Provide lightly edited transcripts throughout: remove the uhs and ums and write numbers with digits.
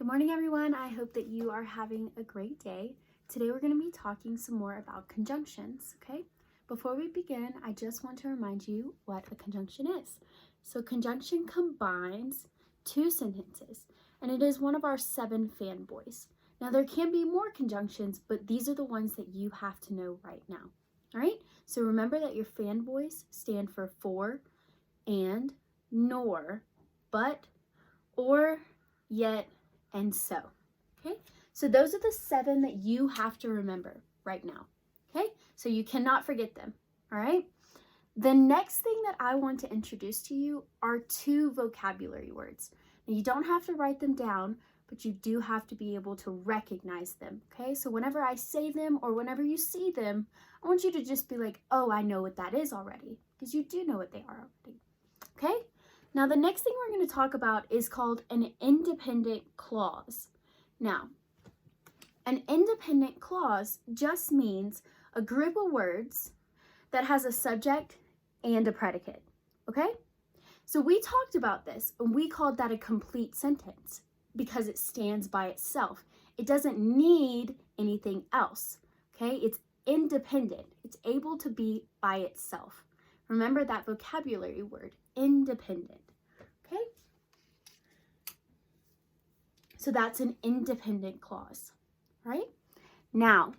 Good morning, everyone. I hope that you are having a great day. Today we're going to be talking some more about conjunctions, okay? Before we begin, I just want to remind you what a conjunction is. So conjunction combines two sentences, and it is one of our 7 fanboys. Now there can be more conjunctions, but these are the ones that you have to know right now, all right? So remember that your fanboys stand for, and, nor, but, or, yet, and so. Okay, so those are the 7 that you have to remember right now. Okay, so you cannot forget them. All right, the next thing that I want to introduce to you are 2 vocabulary words. Now, you don't have to write them down, but you do have to be able to recognize them. Okay, so whenever I say them or whenever you see them, I want you to just be like, oh, I know what that is already, because you do know what they are already. Okay, now the next thing we're going to talk about is called an independent clause. Now, an independent clause just means a group of words that has a subject and a predicate, okay? So we talked about this and we called that a complete sentence because it stands by itself. It doesn't need anything else, okay? It's independent. It's able to be by itself. Remember that vocabulary word, independent, okay? So that's an independent clause, right? Now,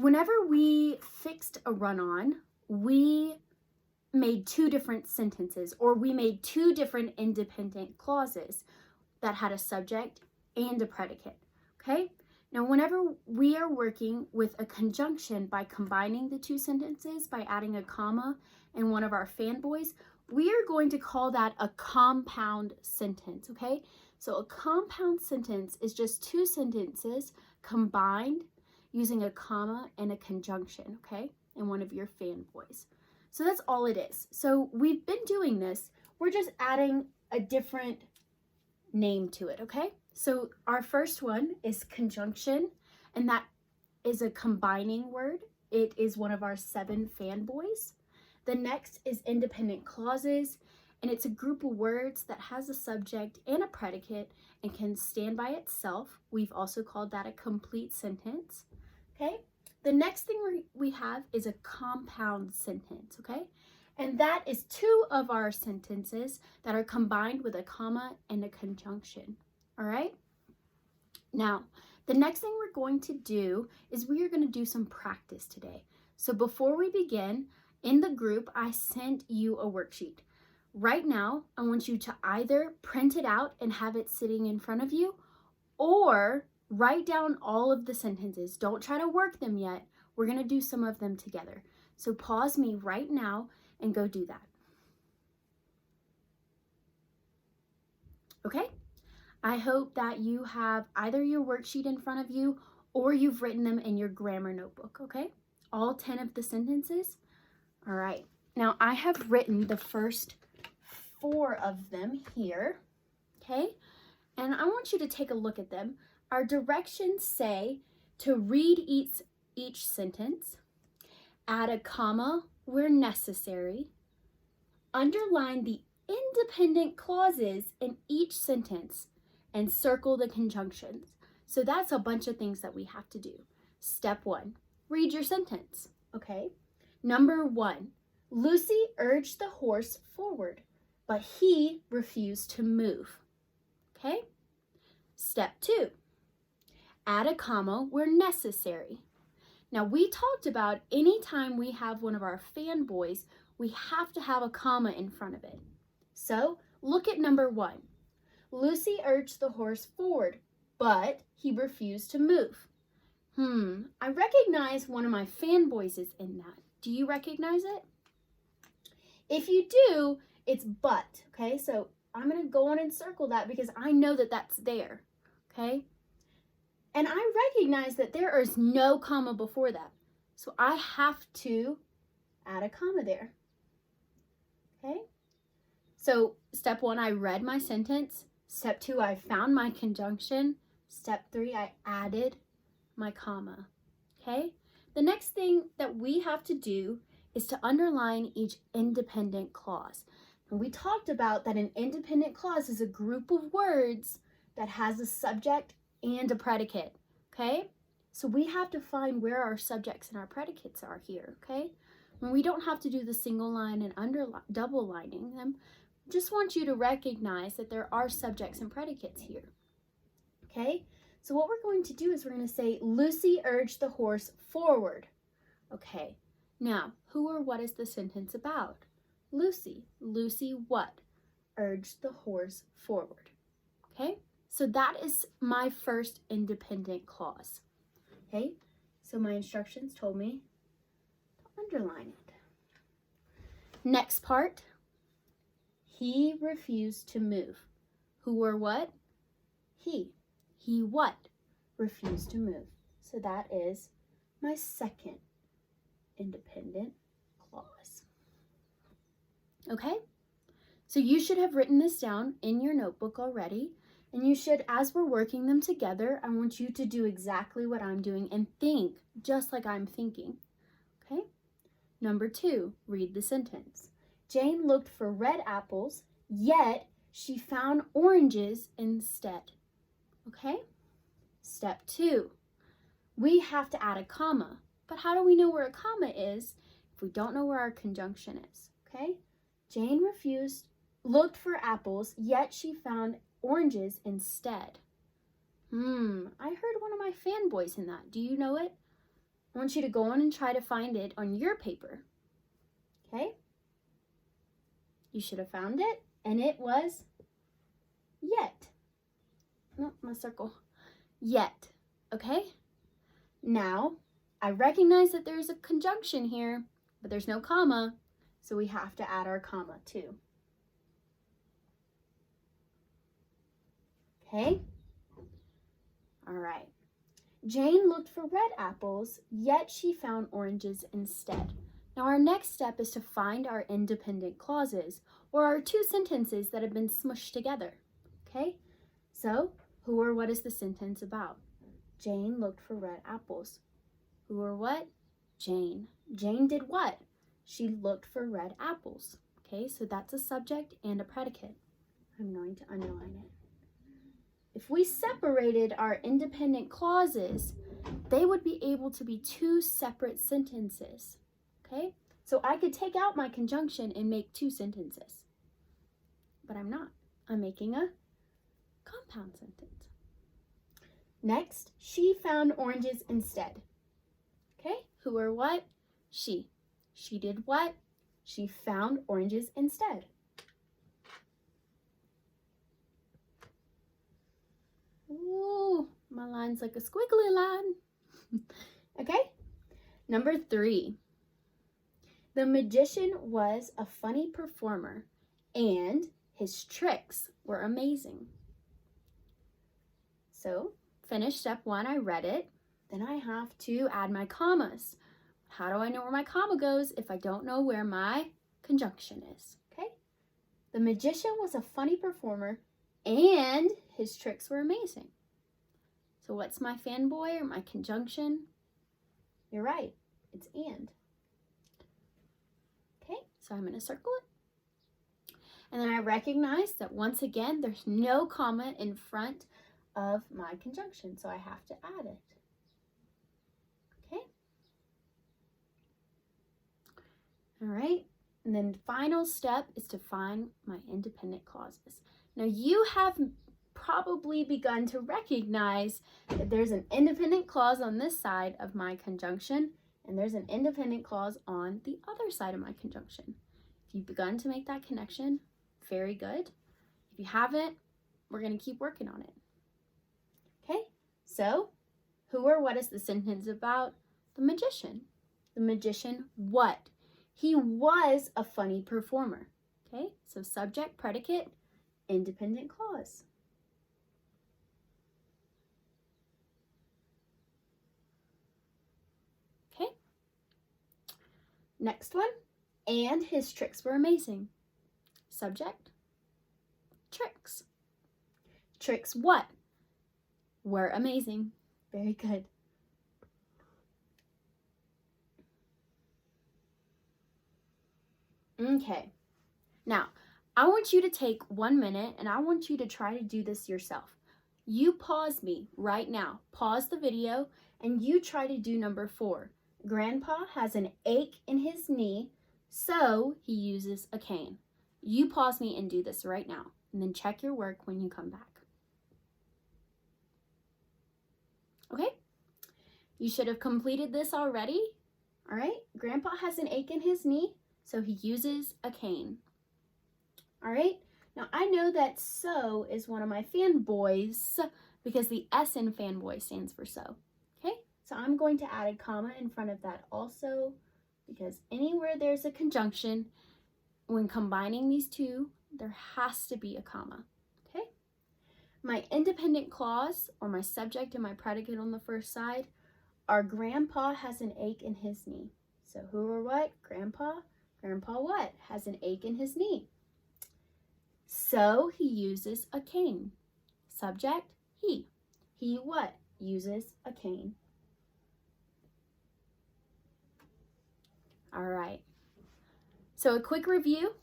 whenever we fixed a run-on, we made 2 different sentences, or we made 2 different independent clauses that had a subject and a predicate, okay? Now, whenever we are working with a conjunction by combining the 2 sentences, by adding a comma in one of our fanboys, we are going to call that a compound sentence, okay? So a compound sentence is just 2 sentences combined using a comma and a conjunction, okay, in one of your fanboys. So that's all it is. So we've been doing this. We're just adding a different name to it, okay? So our first one is conjunction, and that is a combining word. It is one of our 7 fanboys. The next is independent clauses, and it's a group of words that has a subject and a predicate and can stand by itself. We've also called that a complete sentence, okay? The next thing we have is a compound sentence, okay? And that is 2 of our sentences that are combined with a comma and a conjunction, all right? Now, the next thing we're going to do is we are going to do some practice today. So before we begin, in the group, I sent you a worksheet. Right now, I want you to either print it out and have it sitting in front of you, or write down all of the sentences. Don't try to work them yet. We're going to do some of them together. So pause me right now and go do that. Okay? I hope that you have either your worksheet in front of you or you've written them in your grammar notebook, okay? All 10 of the sentences. All right. Now I have written the first 4 of them here, okay? And I want you to take a look at them. Our directions say to read each sentence, add a comma where necessary, underline the independent clauses in each sentence, and circle the conjunctions. So that's a bunch of things that we have to do. Step 1, read your sentence, okay? Number 1, Lucy urged the horse forward, but he refused to move, okay? Step 2, add a comma where necessary. Now we talked about anytime we have one of our fanboys, we have to have a comma in front of it. So look at number 1. Lucy urged the horse forward, but he refused to move. I recognize one of my fanboys is in that. Do you recognize it? If you do, it's but, okay? So I'm going to go on and circle that because I know that that's there, okay? And I recognize that there is no comma before that. So I have to add a comma there, okay? So step 1, I read my sentence. Step 2, I found my conjunction. Step 3, I added my comma, okay? The next thing that we have to do is to underline each independent clause. And we talked about that an independent clause is a group of words that has a subject and a predicate, okay? So we have to find where our subjects and our predicates are here, okay? When we don't have to do the single line and double lining them, just want you to recognize that there are subjects and predicates here, okay? So what we're going to do is we're going to say, Lucy urged the horse forward. Okay, now, who or what is the sentence about? Lucy. Lucy what? Urged the horse forward. Okay, so that is my first independent clause. Okay, so my instructions told me to underline it. Next part, he refused to move. Who or what? He. He what? Refused to move. So that is my second independent clause. Okay? So you should have written this down in your notebook already. And you should, as we're working them together, I want you to do exactly what I'm doing and think just like I'm thinking. Okay? Number 2, read the sentence. Jane looked for red apples, yet she found oranges instead. Okay? Step 2, we have to add a comma. But how do we know where a comma is if we don't know where our conjunction is? Okay? Jane looked for apples, yet she found oranges instead. I heard one of my fanboys in that. Do you know it? I want you to go on and try to find it on your paper. Okay? You should have found it, and it was yet. No, my circle. Yet. Okay? Now, I recognize that there's a conjunction here, but there's no comma, so we have to add our comma too. Okay? All right. Jane looked for red apples, yet she found oranges instead. Now our next step is to find our independent clauses, or our two sentences that have been smushed together. Okay? So, who or what is the sentence about? Jane looked for red apples. Who or what? Jane. Jane did what? She looked for red apples. Okay, so that's a subject and a predicate. I'm going to underline it. If we separated our independent clauses, they would be able to be two separate sentences. Okay, so I could take out my conjunction and make two sentences. But I'm not. I'm making a compound sentence. Next, she found oranges instead. Okay, who or what? She. She did what? She found oranges instead. Ooh, my line's like a squiggly line. Okay, number 3. The magician was a funny performer, and his tricks were amazing. So, finish step 1, I read it. Then I have to add my commas. How do I know where my comma goes if I don't know where my conjunction is? Okay? The magician was a funny performer, and his tricks were amazing. So what's my fanboy or my conjunction? You're right, it's and. Okay, so I'm going to circle it. And then I recognize that once again, there's no comma in front of my conjunction, so I have to add it. Okay? All right, and then the final step is to find my independent clauses. Now you have probably begun to recognize that there's an independent clause on this side of my conjunction, and there's an independent clause on the other side of my conjunction. If you've begun to make that connection, very good. If you haven't, we're going to keep working on it. Okay, so who or what is the sentence about? The magician. The magician what? He was a funny performer. Okay, so subject, predicate, independent clause. Okay, next one. And his tricks were amazing. Subject, tricks. Tricks what? Were amazing. Very good. Okay, now I want you to take 1 minute and I want you to try to do this yourself. you pause me right now. Pause the video and you try to do number 4. Grandpa has an ache in his knee, so he uses a cane. You pause me and do this right now, and then check your work when you come back. Okay? You should have completed this already. All right? Grandpa has an ache in his knee, so he uses a cane. All right? Now, I know that so is one of my fanboys because the S in fanboy stands for so. Okay? So I'm going to add a comma in front of that also because anywhere there's a conjunction, when combining these two, there has to be a comma. Okay? My independent clause, or my subject and my predicate on the first side, are Grandpa has an ache in his knee. So who or what? Grandpa. Grandpa what? Has an ache in his knee. So he uses a cane. Subject, he. He what? Uses a cane. All right. So a quick review.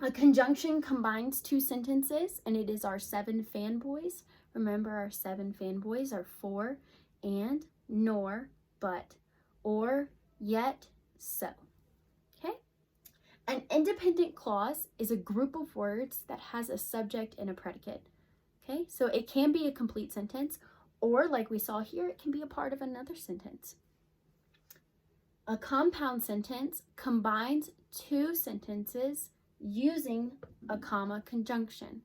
A conjunction combines 2 sentences, and it is our 7 fanboys. Remember, our 7 fanboys are for, and, nor, but, or, yet, so. Okay? An independent clause is a group of words that has a subject and a predicate. Okay? So it can be a complete sentence, or like we saw here, it can be a part of another sentence. A compound sentence combines 2 sentences using a comma conjunction.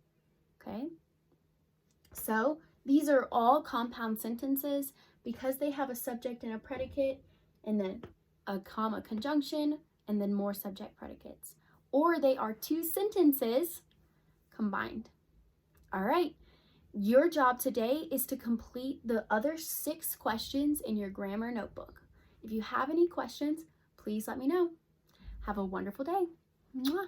Okay? So these are all compound sentences because they have a subject and a predicate, and then a comma conjunction, and then more subject predicates. Or they are 2 sentences combined. All right. Your job today is to complete the other 6 questions in your grammar notebook. If you have any questions, please let me know. Have a wonderful day. Mwah.